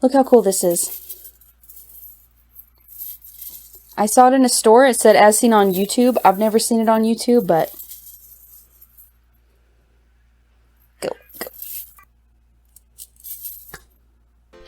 Look how cool this is. I saw it in a store. It said as seen on YouTube. I've never seen it on YouTube, but go.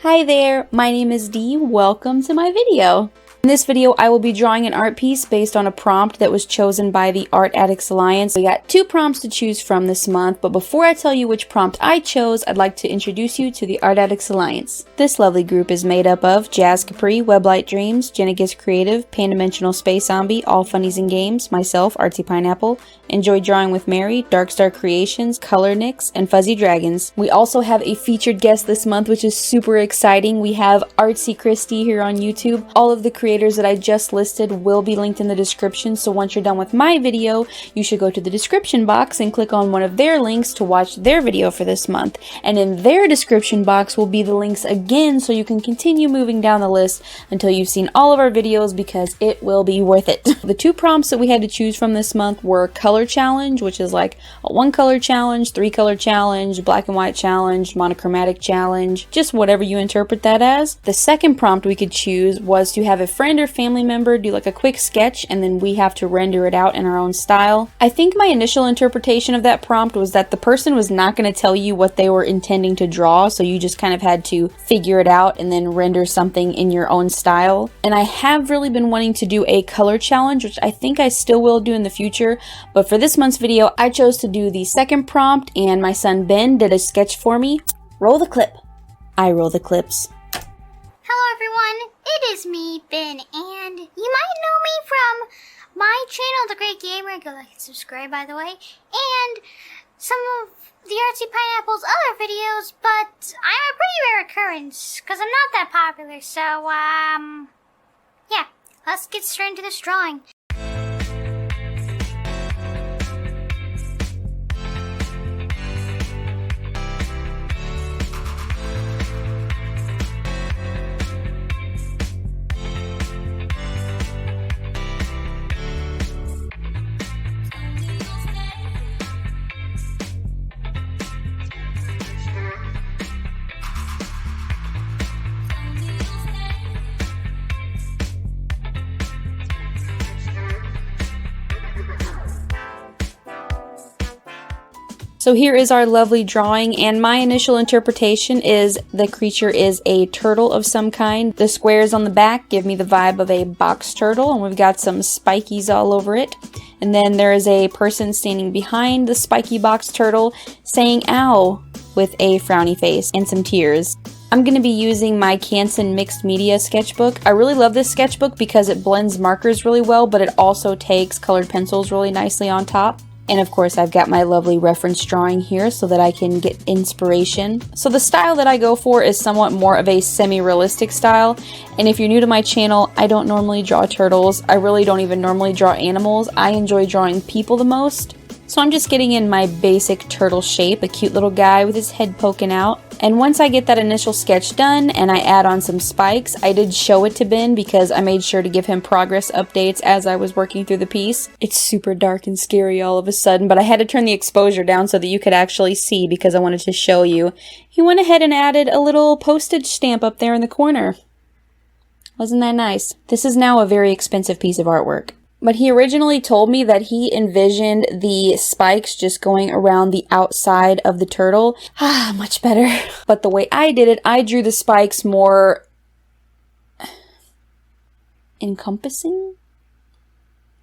Hi there, my name is Dee. Welcome to my video. In this video, I will be drawing an art piece based on a prompt that was chosen by the Addicts Alliance. We got 2 prompts to choose from this month, but before I tell you which prompt I chose, I'd like to introduce you to the Addicts Alliance. This lovely group is made up of Jazz Capri, Weblight Dreams, Jenna Gets Creative, Pan-Dimensional Space Zombie, All Funnies and Games, myself, Artsy Pineapple, Enjoy Drawing with Mary, Darkstar Creations, Color Nix, and Fuzzy Dragons. We also have a featured guest this month, which is super exciting. We have Artsy Christie here on YouTube. All of the creators that I just listed will be linked in the description, so once you're done with my video, you should go to the description box and click on one of their links to watch their video for this month. And in their description box will be the links again, so you can continue moving down the list until you've seen all of our videos, because it will be worth it. The 2 prompts that we had to choose from this month were Color Challenge, which is like a 1 color challenge, 3 color challenge, black and white challenge, monochromatic challenge, just whatever you interpret that as. The second prompt we could choose was to have a friend or family member do like a quick sketch, and then we have to render it out in our own style. I think my initial interpretation of that prompt was that the person was not going to tell you what they were intending to draw, so you just kind of had to figure it out and then render something in your own style. And I have really been wanting to do a color challenge, which I think I still will do in the future, but for this month's video I chose to do the second prompt, and my son Ben did a sketch for me. Roll the clip. I roll the clips. Hello everyone, it is me, Ben, and you might know me from my channel, The Great Gamer. Go like and subscribe, by the way, and some of the Artsy Pineapple's other videos, but I'm a pretty rare occurrence, because I'm not that popular, so, yeah, let's get straight into this drawing. So here is our lovely drawing, and my initial interpretation is the creature is a turtle of some kind. The squares on the back give me the vibe of a box turtle, and we've got some spikies all over it. And then there is a person standing behind the spiky box turtle saying ow with a frowny face and some tears. I'm going to be using my Canson Mixed Media sketchbook. I really love this sketchbook because it blends markers really well, but it also takes colored pencils really nicely on top. And of course I've got my lovely reference drawing here so that I can get inspiration. So the style that I go for is somewhat more of a semi-realistic style. And if you're new to my channel, I don't normally draw turtles. I really don't even normally draw animals. I enjoy drawing people the most. So I'm just getting in my basic turtle shape, a cute little guy with his head poking out. And once I get that initial sketch done and I add on some spikes, I did show it to Ben because I made sure to give him progress updates as I was working through the piece. It's super dark and scary all of a sudden, but I had to turn the exposure down so that you could actually see because I wanted to show you. He went ahead and added a little postage stamp up there in the corner. Wasn't that nice? This is now a very expensive piece of artwork. But he originally told me that he envisioned the spikes just going around the outside of the turtle. Ah, much better. But the way I did it, I drew the spikes more encompassing?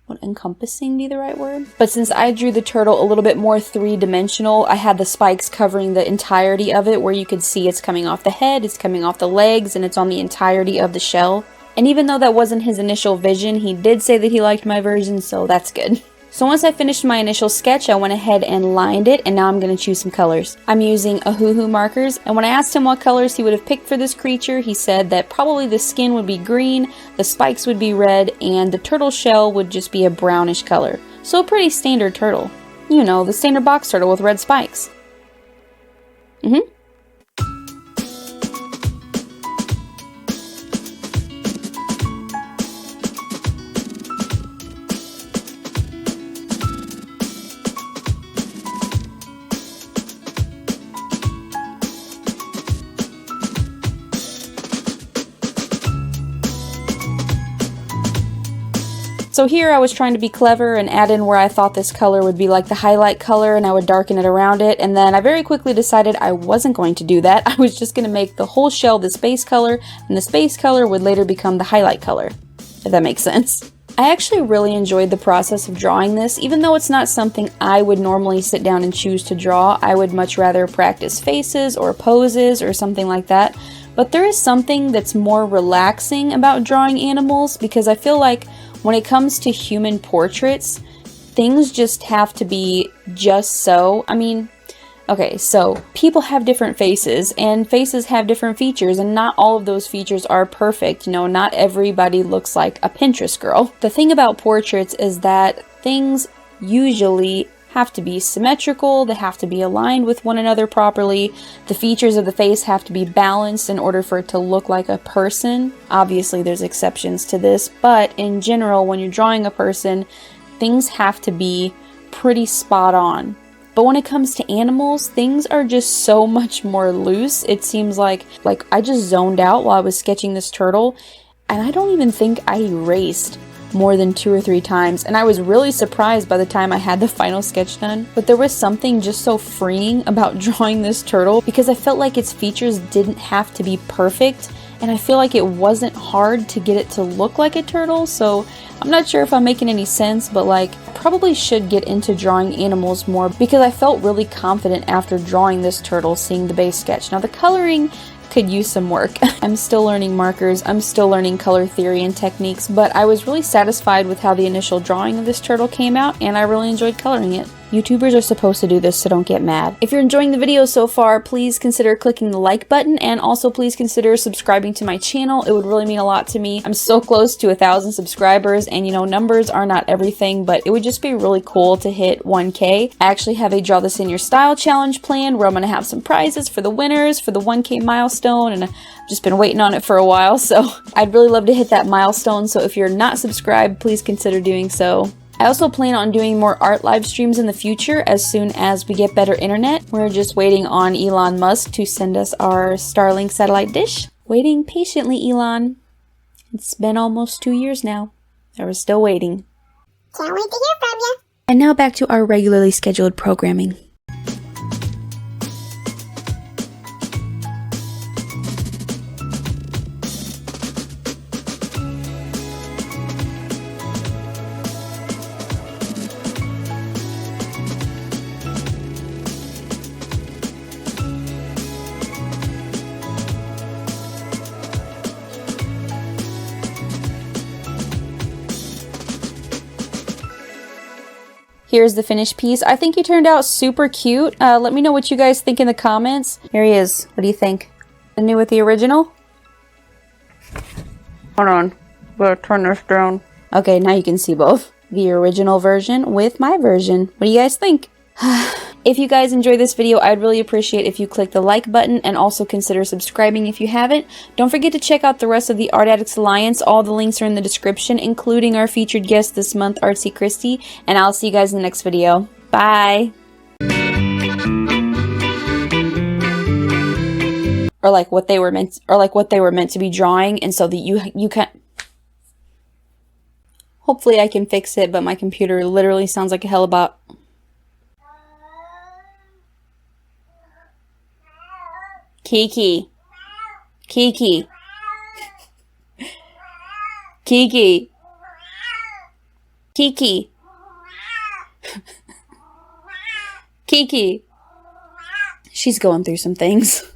Would encompassing be the right word? But since I drew the turtle a little bit more 3-dimensional, I had the spikes covering the entirety of it, where you could see it's coming off the head, it's coming off the legs, and it's on the entirety of the shell. And even though that wasn't his initial vision, he did say that he liked my version, so that's good. So once I finished my initial sketch, I went ahead and lined it, and now I'm going to choose some colors. I'm using Ohuhu markers, and when I asked him what colors he would have picked for this creature, he said that probably the skin would be green, the spikes would be red, and the turtle shell would just be a brownish color. So a pretty standard turtle. You know, the standard box turtle with red spikes. So here I was trying to be clever and add in where I thought this color would be like the highlight color, and I would darken it around it, and then I very quickly decided I wasn't going to do that. I was just going to make the whole shell this base color, and this base color would later become the highlight color, if that makes sense. I actually really enjoyed the process of drawing this. Even though it's not something I would normally sit down and choose to draw, I would much rather practice faces or poses or something like that. But there is something that's more relaxing about drawing animals, because I feel like when it comes to human portraits, things just have to be just so. I mean, okay, so people have different faces, and faces have different features, and not all of those features are perfect. You know, not everybody looks like a Pinterest girl. The thing about portraits is that things usually have to be symmetrical, they have to be aligned with one another properly, the features of the face have to be balanced in order for it to look like a person. Obviously there's exceptions to this, but in general when you're drawing a person, things have to be pretty spot on. But when it comes to animals, things are just so much more loose. It seems like I just zoned out while I was sketching this turtle, and I don't even think I erased more than 2 or 3 times, and I was really surprised by the time I had the final sketch done. But there was something just so freeing about drawing this turtle, because I felt like its features didn't have to be perfect, and I feel like it wasn't hard to get it to look like a turtle. So I'm not sure if I'm making any sense, but like, I probably should get into drawing animals more, because I felt really confident after drawing this turtle, seeing the base sketch. Now the coloring could use some work. I'm still learning markers, I'm still learning color theory and techniques, but I was really satisfied with how the initial drawing of this turtle came out, and I really enjoyed coloring it. YouTubers are supposed to do this, so don't get mad. If you're enjoying the video so far, please consider clicking the like button, and also please consider subscribing to my channel. It would really mean a lot to me. I'm so close to 1,000 subscribers, and you know, numbers are not everything, but it would just be really cool to hit 1K. I actually have a Draw This in Your Style challenge planned, where I'm going to have some prizes for the winners for the 1K milestone, and I've just been waiting on it for a while, so I'd really love to hit that milestone. So if you're not subscribed, please consider doing so. I also plan on doing more art live streams in the future as soon as we get better internet. We're just waiting on Elon Musk to send us our Starlink satellite dish. Waiting patiently, Elon. It's been almost 2 years now, and we're still waiting. Can't wait to hear from you. And now back to our regularly scheduled programming. Here's the finished piece. I think he turned out super cute. Let me know what you guys think in the comments. Here he is. What do you think? The new with the original? Hold on. I'm gonna turn this down. Okay, now you can see both. The original version with my version. What do you guys think? If you guys enjoyed this video, I'd really appreciate if you click the like button, and also consider subscribing if you haven't. Don't forget to check out the rest of the Art Addicts Alliance. All the links are in the description, including our featured guest this month, Artsy Christy, and I'll see you guys in the next video. Bye! Or like what they were meant to be drawing, and so that you can. Hopefully I can fix it, but my computer literally sounds like a hellabot. Kiki. Kiki. Kiki. Kiki. Kiki. She's going through some things.